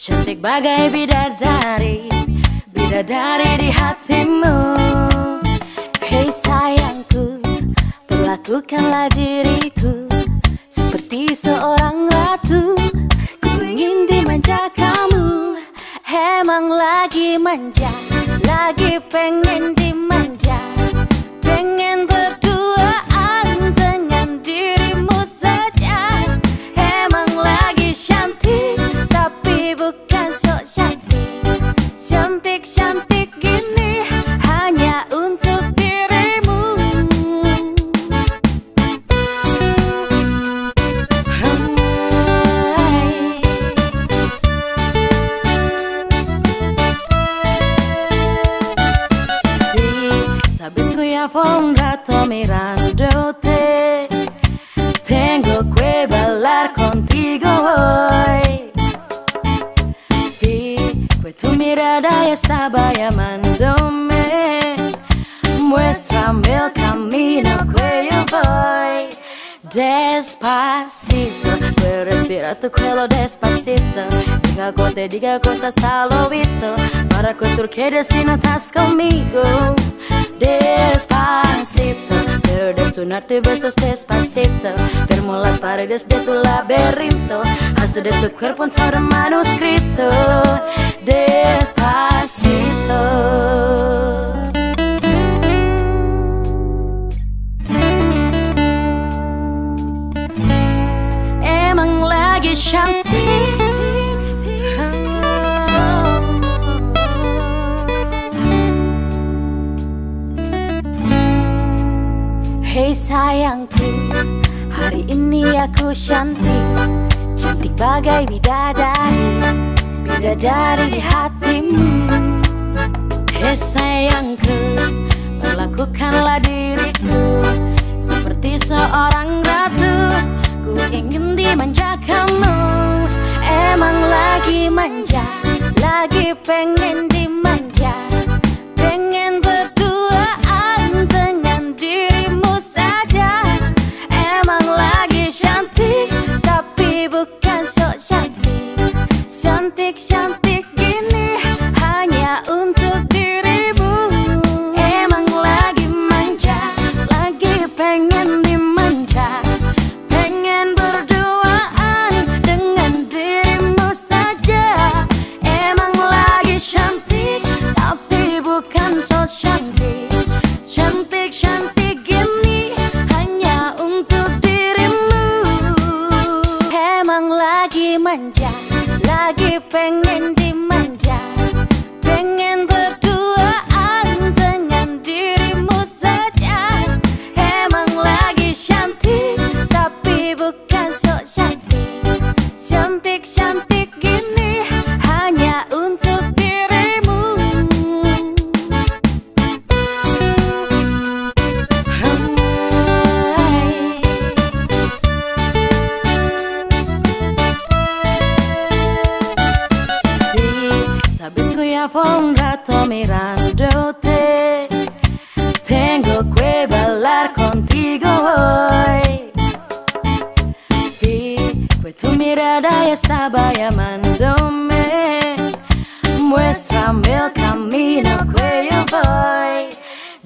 Cantik bagai bidadari, bidadari di hatimu. Hei sayangku, perlakukanlah diriku seperti seorang ratu. Ku ingin dimanja kamu, emang lagi manja, lagi pengen dimanja. Pengen berduaan dengan dirimu saja. Emang lagi cantik, tapi bukan sok cantik. Cantik-cantik gini hanya untuk dirimu. Sabes que ya fue un rato mirándote. Tengo que bailar contigo hoy. Vi que tu mirada ya estaba llamándome. Muéstrame el camino que yo voy. Despacito, puedo respirar tu cuello despacito. Diga que te diga cosas al oído, para que tú quedes si no estás conmigo. Despacito, quiero desnudarte besos despacito. Firmo las paredes de tu laberinto, hacer de tu cuerpo un solo manuscrito. Despacito. Emang lagi cantik. Hei sayangku, hari ini aku cantik. Cantik bagai bidadari, bidadari di hatimu. Hei sayangku, perlakukanlah diriku seperti seorang ratu. Ku ingin dimanja kamu, emang lagi manja, lagi pengen dimanja. Pengen berduaan dengan dirimu saja. Emang lagi cantik, tapi bukan sok cantik. Cantik-cantik gini hanya untuk dirimu. Emang lagi manja, lagi pengen dimanja. Pengen berduaan dengan dirimu saja. Emang lagi cantik, tapi bukan sok cantik. Cantik-cantik gini hanya untuk dirimu. Emang lagi manja, lagi pengen dimanja. Pengen berduaan dengan dirimu saja. Emang lagi cantik, tapi bukan sok cantik. Cantik-cantik gini hanya untuk dirimu. Sabes que ya fue un rato mirándote. Tengo que bailar contigo hoy. Vi que tu mirada ya estaba llamándome. Muéstrame el camino que yo voy.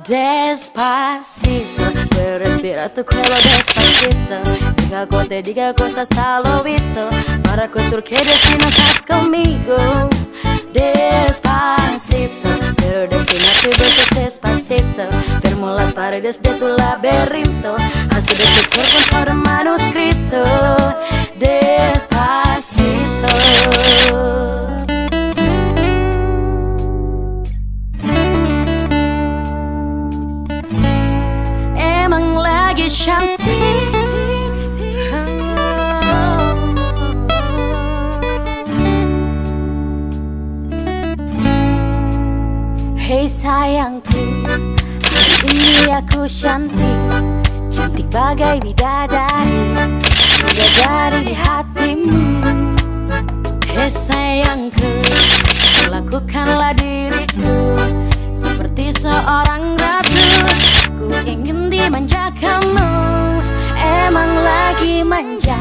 Despacito, puedo respirar tu cuello despacito. Diga que te diga cosas al oído, para que tú quedes si no estás conmigo. Despacito, quiero destinarte besos despacito. Firmo las paredes de tu laberinto, hacer de tu cuerpo un solo manuscrito. Despacito. Emang lagi cantik. Hei sayangku, hari ini aku cantik. Cantik bagai bidadari, bidadari di hatimu. Hei sayangku, perlakukanlah diriku seperti seorang ratu. Ku ingin dimanja kamu, emang lagi manja,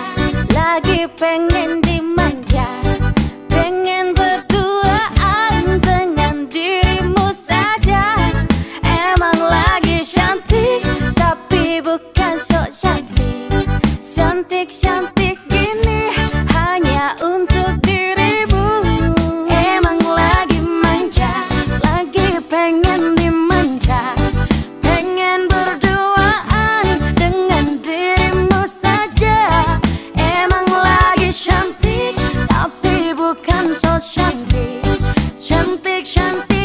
lagi pengen dimanja. Pengen cantik